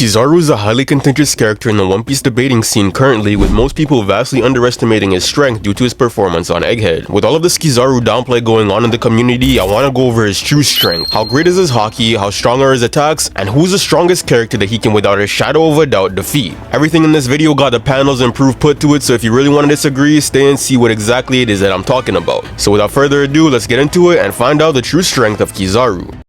Kizaru is a highly contentious character in the One Piece debating scene currently, with most people vastly underestimating his strength due to his performance on Egghead. With all of this Kizaru downplay going on in the community, I want to go over his true strength. How great is his haki, how strong are his attacks, and who's the strongest character that he can without a shadow of a doubt defeat. Everything in this video got the panels and proof put to it, so if you really want to disagree, stay and see what exactly it is that I'm talking about. So without further ado, let's get into it and find out the true strength of Kizaru.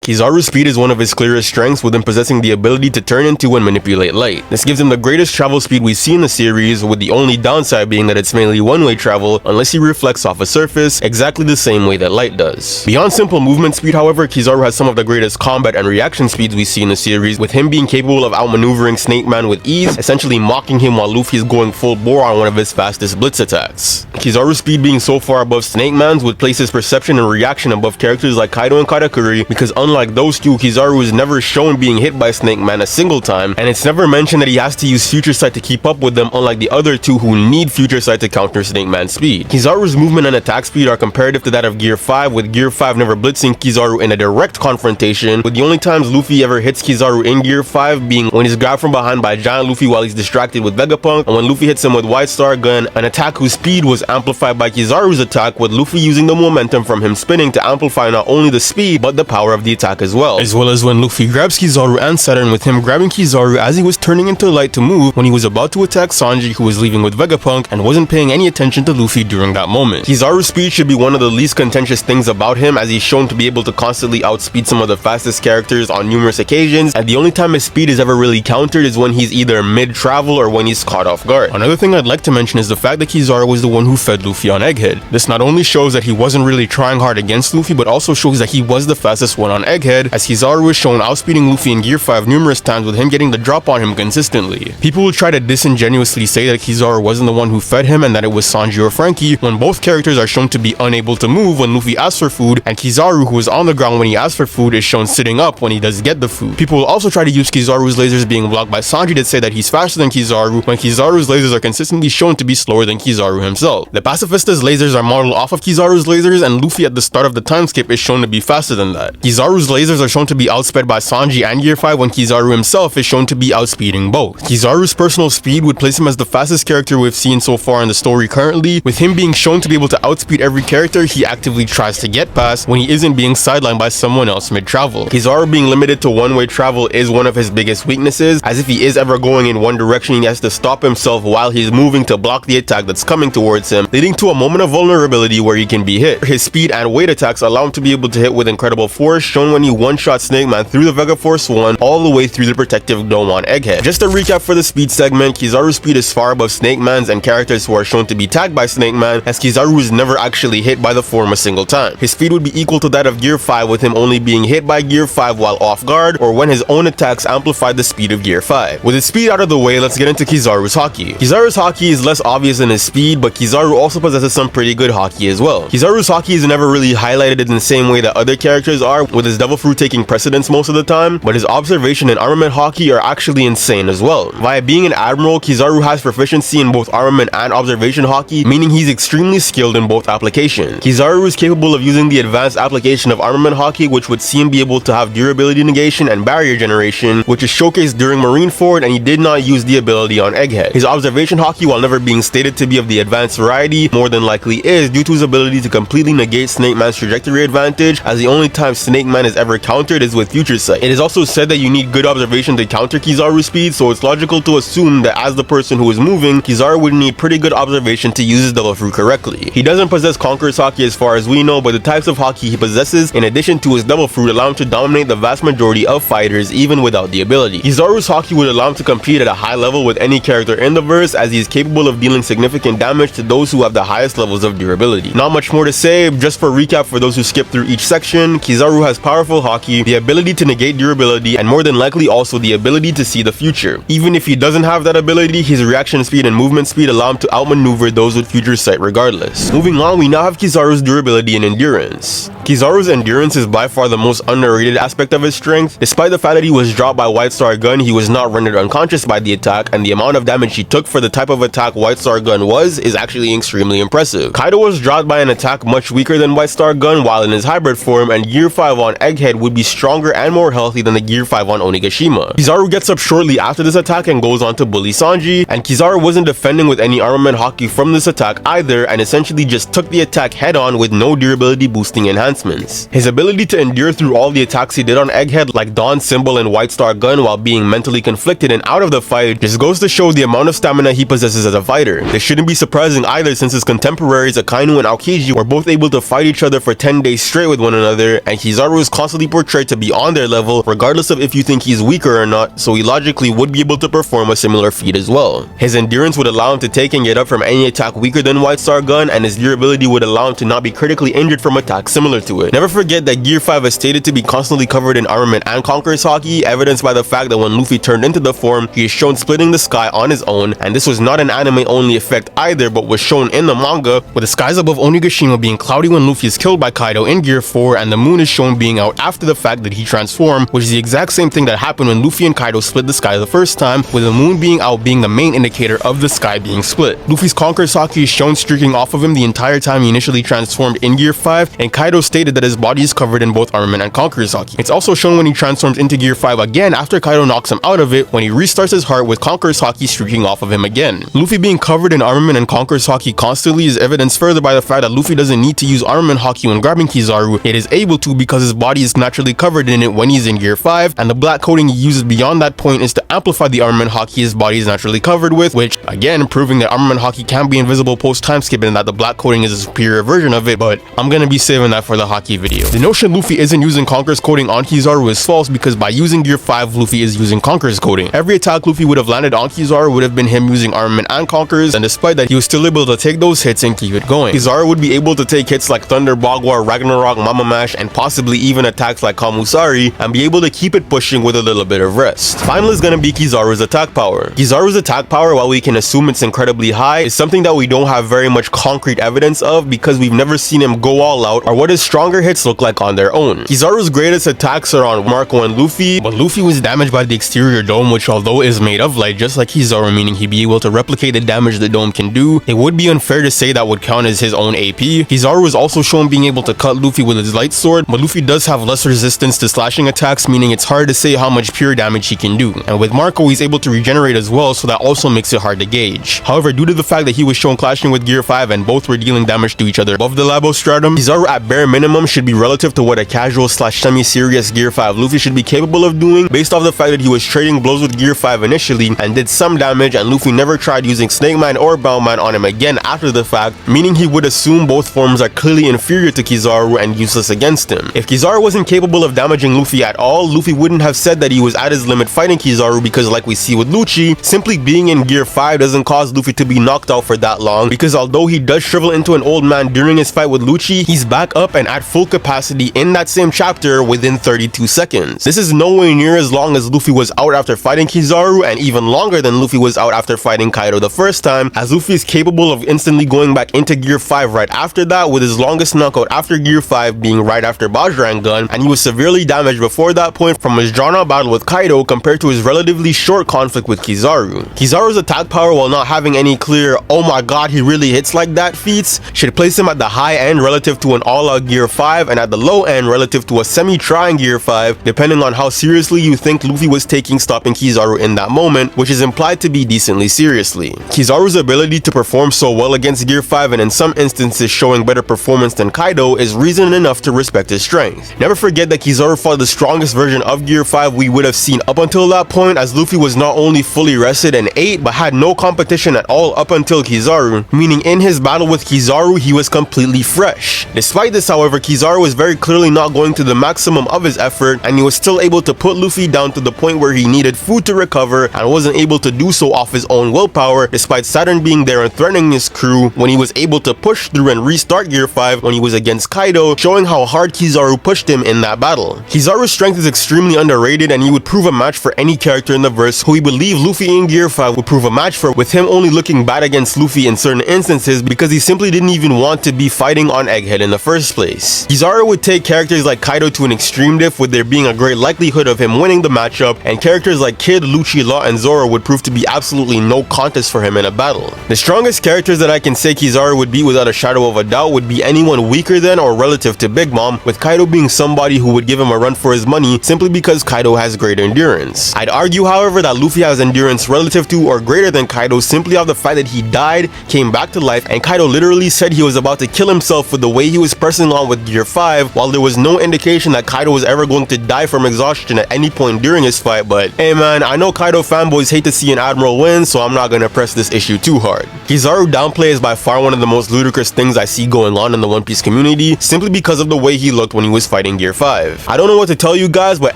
Kizaru's speed is one of his clearest strengths, with him possessing the ability to turn into and manipulate light. This gives him the greatest travel speed we see in the series, with the only downside being that it's mainly one-way travel unless he reflects off a surface, exactly the same way that light does. Beyond simple movement speed, however, Kizaru has some of the greatest combat and reaction speeds we see in the series, with him being capable of outmaneuvering Snake Man with ease, essentially mocking him while Luffy is going full bore on one of his fastest blitz attacks. Kizaru's speed being so far above Snake Man's would place his perception and reaction above characters like Kaido and Katakuri, because unlike those two, Kizaru is never shown being hit by Snake Man a single time, and it's never mentioned that he has to use Future Sight to keep up with them, unlike the other two who need Future Sight to counter Snake Man's speed. Kizaru's movement and attack speed are comparative to that of Gear 5, with Gear 5 never blitzing Kizaru in a direct confrontation, with the only times Luffy ever hits Kizaru in Gear 5 being when he's grabbed from behind by Giant Luffy while he's distracted with Vegapunk, and when Luffy hits him with White Star Gun, an attack whose speed was amplified by Kizaru's attack, with Luffy using the momentum from him spinning to amplify not only the speed but the power of the attack as well as when Luffy grabs Kizaru and Saturn, with him grabbing Kizaru as he was turning into light to move when he was about to attack Sanji, who was leaving with Vegapunk and wasn't paying any attention to Luffy during that moment. Kizaru's speed should be one of the least contentious things about him, as he's shown to be able to constantly outspeed some of the fastest characters on numerous occasions, and the only time his speed is ever really countered is when he's either mid-travel or when he's caught off guard. Another thing I'd like to mention is the fact that Kizaru was the one who fed Luffy on Egghead. This not only shows that he wasn't really trying hard against Luffy, but also shows that he was the fastest one on Egghead, as Kizaru was shown outspeeding Luffy in Gear 5 numerous times, with him getting the drop on him consistently. People will try to disingenuously say that Kizaru wasn't the one who fed him and that it was Sanji or Frankie, when both characters are shown to be unable to move when Luffy asks for food, and Kizaru, who is on the ground when he asks for food, is shown sitting up when he does get the food. People will also try to use Kizaru's lasers being blocked by Sanji to say that he's faster than Kizaru, when Kizaru's lasers are consistently shown to be slower than Kizaru himself. The Pacifista's lasers are modeled off of Kizaru's lasers, and Luffy at the start of the time skip is shown to be faster than that. Kizaru's lasers are shown to be outsped by Sanji and Gear 5, when Kizaru himself is shown to be outspeeding both. Kizaru's personal speed would place him as the fastest character we've seen so far in the story currently, with him being shown to be able to outspeed every character he actively tries to get past when he isn't being sidelined by someone else mid-travel. Kizaru being limited to one-way travel is one of his biggest weaknesses, as if he is ever going in one direction, he has to stop himself while he's moving to block the attack that's coming towards him, leading to a moment of vulnerability where he can be hit. His speed and weight attacks allow him to be able to hit with incredible force, shown when he one-shot Snake Man through the Vega Force 1 all the way through the protective dome on Egghead. Just to recap for the speed segment, Kizaru's speed is far above Snake Man's and characters who are shown to be tagged by Snake Man, as Kizaru is never actually hit by the form a single time. His speed would be equal to that of Gear 5, with him only being hit by Gear 5 while off guard, or when his own attacks amplify the speed of Gear 5. With his speed out of the way, let's get into Kizaru's haki. Kizaru's haki is less obvious than his speed, but Kizaru also possesses some pretty good haki as well. Kizaru's haki is never really highlighted in the same way that other characters are, with his Devil Fruit taking precedence most of the time, but his observation and armament haki are actually insane as well. Via being an admiral, Kizaru has proficiency in both armament and observation haki, meaning he's extremely skilled in both applications. Kizaru is capable of using the advanced application of armament haki, which would see him be able to have durability negation and barrier generation, which is showcased during Marineford, and he did not use the ability on Egghead. His observation haki, while never being stated to be of the advanced variety, more than likely is due to his ability to completely negate Snake Man's trajectory advantage, as the only time Snake Man is ever countered is with Future Sight. It is also said that you need good observation to counter Kizaru's speed, so it's logical to assume that as the person who is moving, Kizaru would need pretty good observation to use his Devil Fruit correctly. He doesn't possess Conqueror's haki as far as we know, but the types of haki he possesses, in addition to his Devil Fruit, allow him to dominate the vast majority of fighters even without the ability. Kizaru's haki would allow him to compete at a high level with any character in the verse, as he is capable of dealing significant damage to those who have the highest levels of durability. Not much more to say, just for recap for those who skip through each section, Kizaru has powerful haki, the ability to negate durability, and more than likely also the ability to see the future. Even if he doesn't have that ability, his reaction speed and movement speed allow him to outmaneuver those with Future Sight regardless. Moving on, we now have Kizaru's durability and endurance. Kizaru's endurance is by far the most underrated aspect of his strength. Despite the fact that he was dropped by White Star Gun, he was not rendered unconscious by the attack, and the amount of damage he took for the type of attack White Star Gun is actually extremely impressive. Kaido was dropped by an attack much weaker than White Star Gun while in his hybrid form, and Gear 5 on Egghead would be stronger and more healthy than the Gear 5 on Onigashima. Kizaru gets up shortly after this attack and goes on to bully Sanji, and Kizaru wasn't defending with any armament haki from this attack either, and essentially just took the attack head on with no durability boosting enhancements. His ability to endure through all the attacks he did on Egghead, like Dawn Symbol and White Star Gun, while being mentally conflicted and out of the fight, just goes to show the amount of stamina he possesses as a fighter. This shouldn't be surprising either, since his contemporaries Akainu and Aokiji were both able to fight each other for 10 days straight with one another, and Kizaru is constantly portrayed to be on their level regardless of if you think he's weaker or not, so he logically would be able to perform a similar feat as well. His endurance would allow him to take and get up from any attack weaker than White Star Gun, and his durability would allow him to not be critically injured from attacks similar to it. Never forget that Gear 5 is stated to be constantly covered in armament and Conqueror's Haki, evidenced by the fact that when Luffy turned into the form, he is shown splitting the sky on his own, and this was not an anime only effect either, but was shown in the manga, with the skies above Onigashima being cloudy when Luffy is killed by Kaido in Gear 4, and the moon is shown being out after the fact that he transformed, which is the exact same thing that happened when Luffy and Kaido split the sky the first time, with the moon being out being the main indicator of the sky being split. Luffy's Conqueror's Haki is shown streaking off of him the entire time he initially transformed in Gear 5, and Kaido stated that his body is covered in both armament and Conqueror's Haki. It's also shown when he transforms into Gear 5 again after Kaido knocks him out of it, when he restarts his heart with Conqueror's Haki streaking off of him again. Luffy being covered in armament and Conqueror's Haki constantly is evidenced further by the fact that Luffy doesn't need to use armament Haki when grabbing Kizaru, it is able to because his body is naturally covered in it when he's in Gear 5, and the black coating he uses beyond that point is to amplify the armament Haki his body is naturally covered with, which again proving that armament Haki can be invisible post time skip and that the black coating is a superior version of it, but I'm gonna be saving that for the Haki video. The notion Luffy isn't using Conqueror's coating on Kizaru is false, because by using Gear 5 Luffy is using Conqueror's coating. Every attack Luffy would have landed on Kizaru would have been him using armament and Conqueror's, and despite that he was still able to take those hits and keep it going. Kizaru would be able to take hits like Thunder, Bagua, Ragnarok, Mama Mash, and possibly even attacks like Kamusari, and be able to keep it pushing with a little bit of rest. Final is gonna be Kizaru's attack power. Kizaru's attack power, while we can assume it's incredibly high, is something that we don't have very much concrete evidence of because we've never seen him go all out or what his stronger hits look like on their own. Kizaru's greatest attacks are on Marco and Luffy, but Luffy was damaged by the exterior dome, which although is made of light just like Kizaru, meaning he'd be able to replicate the damage the dome can do, it would be unfair to say that would count as his own AP. Kizaru was also shown being able to cut Luffy with his light sword, but Luffy does have less resistance to slashing attacks, meaning it's hard to say how much pure damage he can do. And with Marco, he's able to regenerate as well, so that also makes it hard to gauge. However, due to the fact that he was shown clashing with Gear 5 and both were dealing damage to each other above the Labo stratum, Kizaru at bare minimum should be relative to what a casual slash semi-serious Gear 5 Luffy should be capable of doing, based off the fact that he was trading blows with Gear 5 initially and did some damage, and Luffy never tried using Snake Man or Bowman on him again after the fact, meaning he would assume both forms are clearly inferior to Kizaru and useless against him. If Kizaru wasn't capable of damaging Luffy at all, Luffy wouldn't have said that he was at his limit fighting Kizaru, because like we see with Lucci, simply being in Gear 5 doesn't cause Luffy to be knocked out for that long, because although he does shrivel into an old man during his fight with Lucci, he's back up and at full capacity in that same chapter within 32 seconds. This is nowhere near as long as Luffy was out after fighting Kizaru, and even longer than Luffy was out after fighting Kaido the first time, as Luffy is capable of instantly going back into Gear 5 right after that, with his longest knockout after Gear 5 being right after Bajrang Gun, and he was severely damaged before that point from his drawn out battle with Kaido compared to his relatively short conflict with Kizaru. Kizaru's attack power, while not having any clear "oh my god he really hits like that" feats, should place him at the high end relative to an all-out Gear 5 and at the low end relative to a semi-trying Gear 5, depending on how seriously you think Luffy was taking stopping Kizaru in that moment, which is implied to be decently seriously. Kizaru's ability to perform so well against Gear 5 and in some instances showing better performance than Kaido is reason enough to respect his strength. Never forget that Kizaru fought the strongest version of Gear 5 we would have seen up until that point, as Luffy was not only fully rested and ate, but had no competition at all up until Kizaru, meaning in his battle with Kizaru he was completely fresh. Despite this, however, Kizaru was very clearly not going to the maximum of his effort, and he was still able to put Luffy down to the point where he needed food to recover and wasn't able to do so off his own willpower, despite Saturn being there and threatening his crew, when he was able to push through and restart Gear 5 when he was against Kaido, showing how hard Kizaru pushed him in that battle. Kizaru's strength is extremely underrated, and he would prove a match for any character character in the verse who we believe Luffy in Gear 5 would prove a match for, with him only looking bad against Luffy in certain instances because he simply didn't even want to be fighting on Egghead in the first place. Kizaru would take characters like Kaido to an extreme diff, with there being a great likelihood of him winning the matchup, and characters like Kid, Lucci, Law, and Zoro would prove to be absolutely no contest for him in a battle. The strongest characters that I can say Kizaru would beat without a shadow of a doubt would be anyone weaker than or relative to Big Mom, with Kaido being somebody who would give him a run for his money simply because Kaido has great endurance. I'd argue, however, that Luffy has endurance relative to or greater than Kaido simply off the fact that he died, came back to life, and Kaido literally said he was about to kill himself with the way he was pressing on with Gear 5, while there was no indication that Kaido was ever going to die from exhaustion at any point during his fight. But hey man, I know Kaido fanboys hate to see an Admiral win, so I'm not gonna press this issue too hard. Kizaru Downplay is by far one of the most ludicrous things I see going on in the One Piece community, simply because of the way he looked when he was fighting Gear 5. I don't know what to tell you guys, but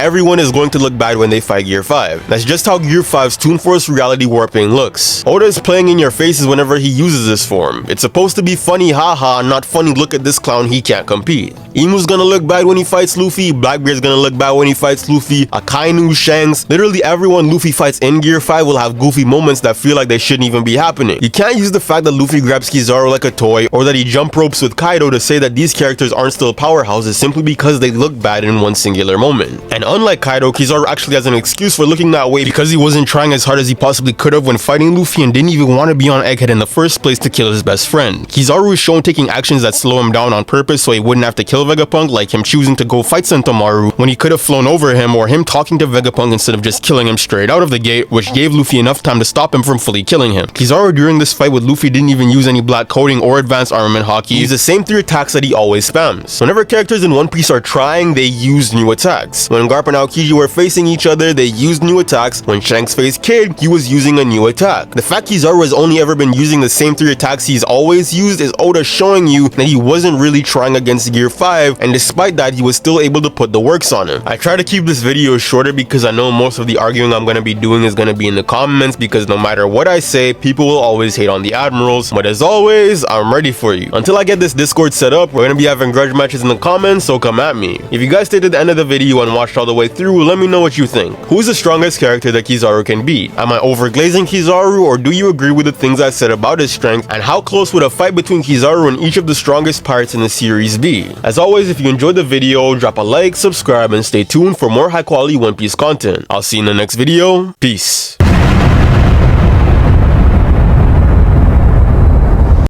everyone is going to look bad when they fight Gear 5. That's just how Gear 5's Toon Force reality warping looks. Oda is playing in your faces whenever he uses this form. It's supposed to be funny haha, not funny look at this clown, he can't compete. Imu's gonna look bad when he fights Luffy, Blackbeard's gonna look bad when he fights Luffy, Akainu, Shanks, literally everyone Luffy fights in Gear 5 will have goofy moments that feel like they shouldn't even be happening. You can't use the fact that Luffy grabs Kizaru like a toy, or that he jump ropes with Kaido to say that these characters aren't still powerhouses simply because they look bad in one singular moment. And unlike Kaido, Kizaru actually has an excuse for looking that way because he wasn't trying as hard as he possibly could have when fighting Luffy and didn't even want to be on Egghead in the first place to kill his best friend. Kizaru is shown taking actions that slow him down on purpose so he wouldn't have to kill Vegapunk, like him choosing to go fight Sentomaru when he could have flown over him, or him talking to Vegapunk instead of just killing him straight out of the gate, which gave Luffy enough time to stop him from fully killing him. Kizaru during this fight with Luffy didn't even use any black coating or advanced armament Haki. He used the same 3 attacks that he always spams. Whenever characters in One Piece are trying, they use new attacks. When Garp and Aokiji were facing each other, they used new attacks. When Shanks faced Kid, he was using a new attack. The fact Kizaru has only ever been using the same 3 attacks he's always used is Oda showing you that he wasn't really trying against Gear 5, and despite that, he was still able to put the works on him. I try to keep this video shorter because I know most of the arguing I'm going to be doing is going to be in the comments, because no matter what I say, people will always hate on the Admirals. But as always, I'm ready for you. Until I get this Discord set up, we're going to be having grudge matches in the comments, so come at me. If you guys stayed to the end of the video and watched all the way through, let me know what you think. Who's the strongest character that Kizaru can beat? Am I overglazing Kizaru, or do you agree with the things I said about his strength? And how close would a fight between Kizaru and each of the strongest pirates in the series be? As always, if you enjoyed the video, drop a like, subscribe, and stay tuned for more high quality One Piece content. I'll see you in the next video. Peace.